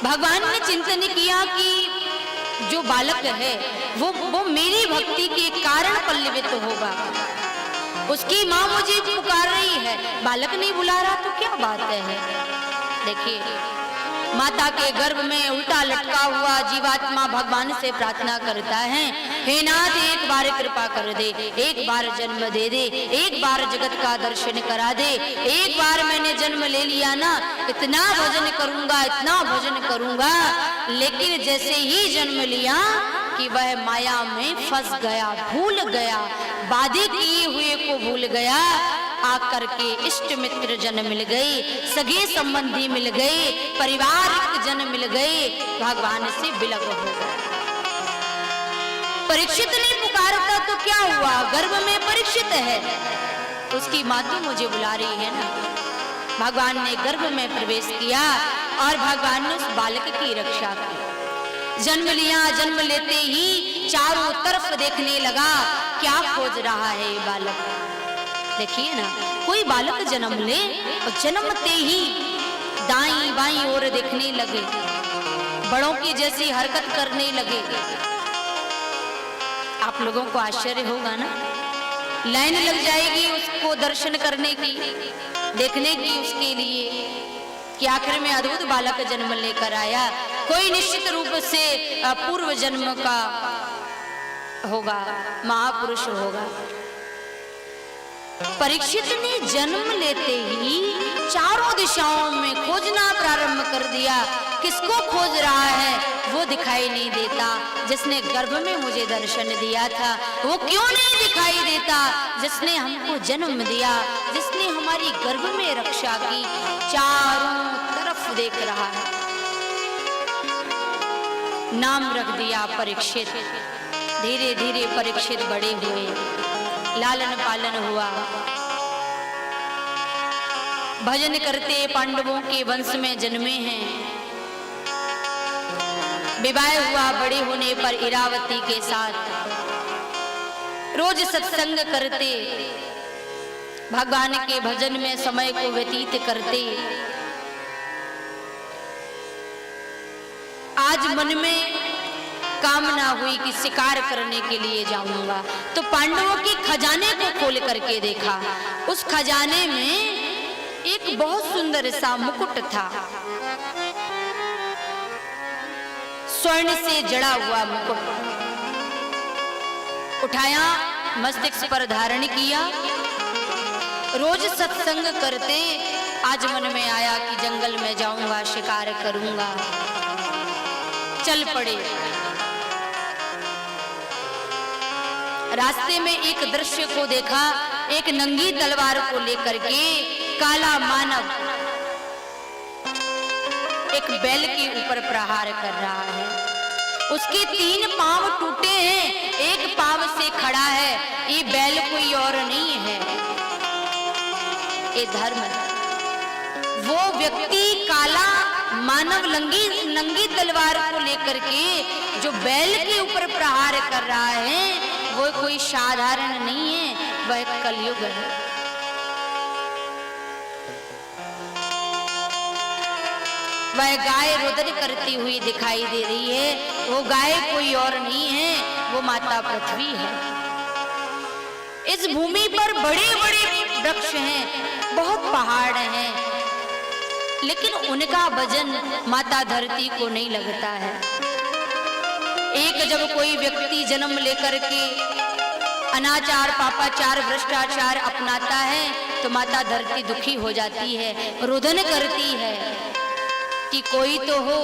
भगवान ने चिंतन किया कि जो बालक है वो मेरी भक्ति के कारण पल्लवित होगा। उसकी माँ मुझे पुकार रही है, बालक नहीं बुला रहा तो क्या बात है। देखिए, माता के गर्भ में उल्टा लटका हुआ जीवात्मा भगवान से प्रार्थना करता है, हे नाथ एक बार कृपा कर दे, एक बार जन्म दे दे, एक बार जगत का दर्शन करा दे। एक बार मैंने जन्म ले लिया ना, इतना भजन करूंगा, इतना भजन करूंगा। लेकिन जैसे ही जन्म लिया कि वह माया में फंस गया, भूल गया, वादे किए हुए को भूल गया। आकर के इष्ट मित्र जन मिल गए, सगे संबंधी मिल गए, परिवार जन मिल गए, भगवान से विलग हो गए। परीक्षित ने पुकारा था तो क्या हुआ, गर्भ में परीक्षित है, उसकी माँ तो मुझे बुला रही है ना। भगवान ने गर्भ में प्रवेश किया और भगवान ने उस बालक की रक्षा की। जन्म लिया, जन्म लेते ही चारों तरफ देखने लगा, क्या खोज रहा है ये बालक। देखिए ना, कोई बालक जन्म ले और जन्मते ही दाईं बाईं ओर देखने लगे, बड़ों की जैसी हरकत करने लगे। आप लोगों को आश्चर्य होगा ना, लाइन लग जाएगी उसको दर्शन करने की, देखने की उसके लिए कि आखिर में अद्भुत बालक जन्म लेकर आया। कोई निश्चित रूप से पूर्व जन्म का होगा, महापुरुष होगा। परीक्षित ने जन्म लेते ही चारों दिशाओं में खोजना प्रारंभ कर दिया। किसको खोज रहा है, वो दिखाई नहीं देता। जिसने गर्भ में मुझे दर्शन दिया था वो क्यों नहीं दिखाई देता। जिसने हमको जन्म दिया, जिसने हमारी गर्भ में रक्षा की, चारों तरफ देख रहा है। नाम रख दिया परीक्षित। धीरे धीरे परीक्षित बड़े हुए, लालन पालन हुआ, भजन करते पांडवों के वंश में जन्मे हैं। विवाह हुआ बड़े होने पर इरावती के साथ, रोज सत्संग करते, भगवान के भजन में समय को व्यतीत करते। आज मन में कामना हुई कि शिकार करने के लिए जाऊंगा, तो पांडवों के खजाने को खोल करके देखा। उस खजाने में एक बहुत सुंदर सा मुकुट था, स्वर्ण से जड़ा हुआ मुकुट। उठाया, मस्तिष्क पर धारण किया। रोज सत्संग करते, आज मन में आया कि जंगल में जाऊंगा, शिकार करूंगा। चल पड़े। रास्ते में एक दृश्य को देखा, एक नंगी तलवार को लेकर के काला मानव एक बैल के ऊपर प्रहार कर रहा है। उसके 3 पांव टूटे हैं, एक पांव से खड़ा है। ये बैल कोई और नहीं है, ये धर्म है। वो व्यक्ति काला मानव नंगी तलवार को लेकर के जो बैल के ऊपर प्रहार कर रहा है, वो कोई साधारण नहीं है, वह कलयुग है। वह गाय रुदन करती हुई दिखाई दे रही है। वो गाय कोई और नहीं है, वो माता पृथ्वी है। इस भूमि पर बड़े बड़े वृक्ष हैं, बहुत पहाड़ हैं, लेकिन उनका वजन माता धरती को नहीं लगता है। एक जब कोई व्यक्ति जन्म लेकर के अनाचार, पापाचार, भ्रष्टाचार अपनाता है तो माता धरती दुखी हो जाती है, रुदन करती है कि कोई तो हो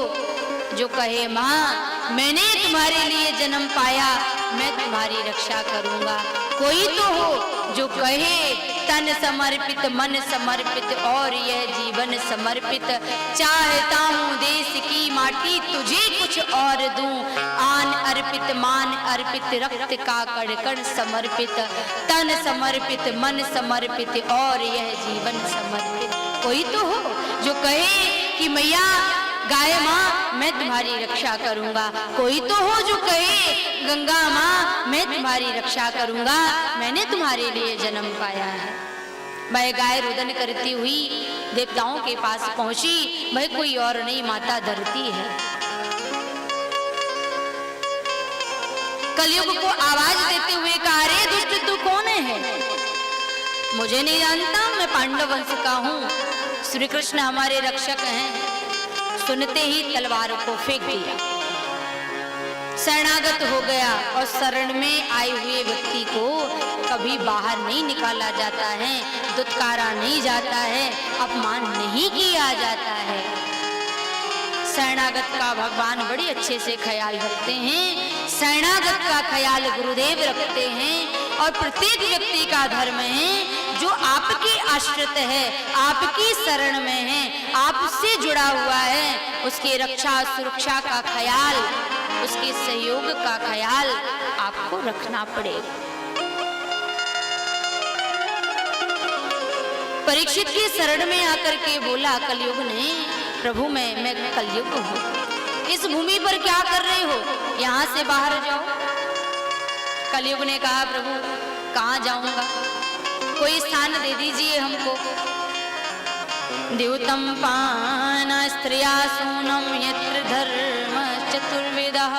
जो कहे, माँ मैंने तुम्हारे लिए जन्म पाया, मैं तुम्हारी रक्षा करूंगा। कोई तो हो जो कहे, तन समर्पित, मन समर्पित और यह जीवन समर्पित। चाहता हूँ देश की माटी तुझे कुछ और दूं, आन अर्पित, मान अर्पित, रक्त का कण कण समर्पित, तन समर्पित, मन समर्पित और यह जीवन समर्पित। कोई तो हो जो कहे कि मैया गाय माँ मैं तुम्हारी रक्षा करूंगा। कोई तो हो जो कहे, गंगा माँ मैं तुम्हारी रक्षा करूंगा, मैंने तुम्हारे लिए जन्म पाया है। वह गाय रुदन करती हुई देवताओं के पास पहुंची। वह कोई और नहीं, माता धरती है। कलयुग को आवाज देते हुए कहा, रे दुष्ट तू कौन है? मुझे नहीं जानता, मैं पांडव वंश का हूं। श्री कृष्ण हमारे रक्षक हैं। सुनते ही तलवार को फेंक दिया, शरणागत हो गया। और शरण में आए हुए व्यक्ति को कभी बाहर नहीं निकाला जाता है, दुत्कारा नहीं जाता है, अपमान नहीं किया जाता है। शरणागत का भगवान बड़े अच्छे से ख्याल रखते हैं। शरणागत का ख्याल गुरुदेव रखते हैं। और प्रत्येक व्यक्ति का धर्म है, जो आपके आश्रित है, आपकी शरण में है, आपसे जुड़ा हुआ है, उसकी रक्षा सुरक्षा का ख्याल, उसके सहयोग का ख्याल आपको रखना पड़ेगा। परीक्षित की शरण में आकर के बोला कलयुग ने, प्रभु मैं कलयुग हूँ, इस भूमि पर क्या कर रहे हो? यहाँ से बाहर जाओ। कलयुग ने कहा, प्रभु कहाँ जाऊंगा, कोई स्थान दे दीजिए हमको। द्यूतम पान स्त्रिया सूनम यत्र धर्म चतुर्वेदः,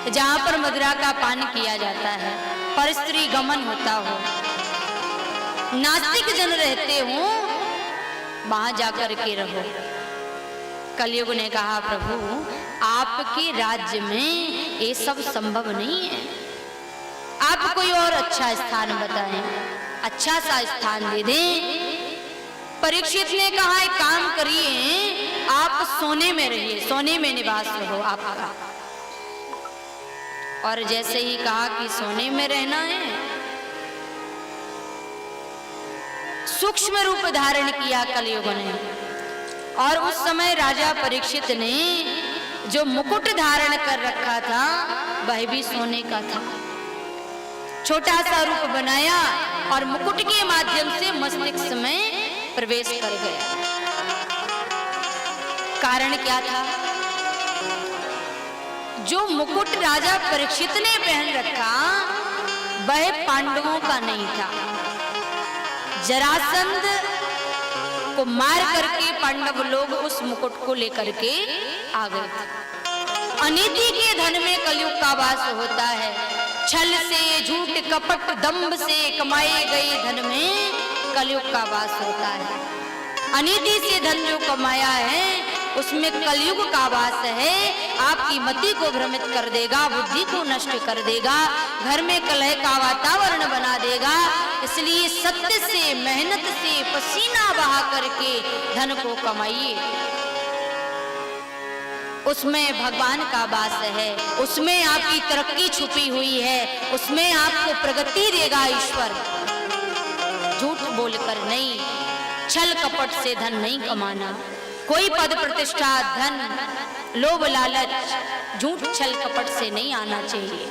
जहां पर मदिरा का पान किया जाता है, पर स्त्री गमन होता हो, नास्तिक जन रहते हो, वहां जाकर के रहो। कलयुग ने कहा, प्रभु आपके राज्य में ये सब संभव नहीं है, आप कोई और अच्छा स्थान बताएं, अच्छा सा स्थान दे दें। परीक्षित ने कहा, एक काम करिए, आप सोने में रहिए, सोने में निवास हो आपका। और जैसे ही कहा कि सोने में रहना है, सूक्ष्म रूप धारण किया कलयुग ने। और उस समय राजा परीक्षित ने जो मुकुट धारण कर रखा था, वह भी सोने का था। छोटा सा रूप बनाया और मुकुट के माध्यम से मस्तिष्क में प्रवेश कर गया। कारण क्या था? जो मुकुट राजा परीक्षित ने पहन रखा, वह पांडवों का नहीं था। जरासंध को मार करके पांडव लोग उस मुकुट को लेकर के आ गए थे। अनीति के धन में कलयुग का वास होता है। छल से, झूठ, कपट, दंभ से कमाए गए धन में कलयुग का वास होता है। अनीति से धन जो कमाया है, उसमें कलयुग का वास है। आपकी मति को भ्रमित कर देगा, बुद्धि को नष्ट कर देगा, घर में कलह का वातावरण बना देगा। इसलिए सत्य से, मेहनत से, पसीना बहा करके धन को कमाइए। उसमें भगवान का वास है, उसमें आपकी तरक्की छुपी हुई है, उसमें आपको प्रगति देगा ईश्वर। झूठ बोलकर नहीं, छल कपट से धन नहीं कमाना। कोई पद प्रतिष्ठा, धन, लोभ, लालच, झूठ, छल कपट से नहीं आना चाहिए।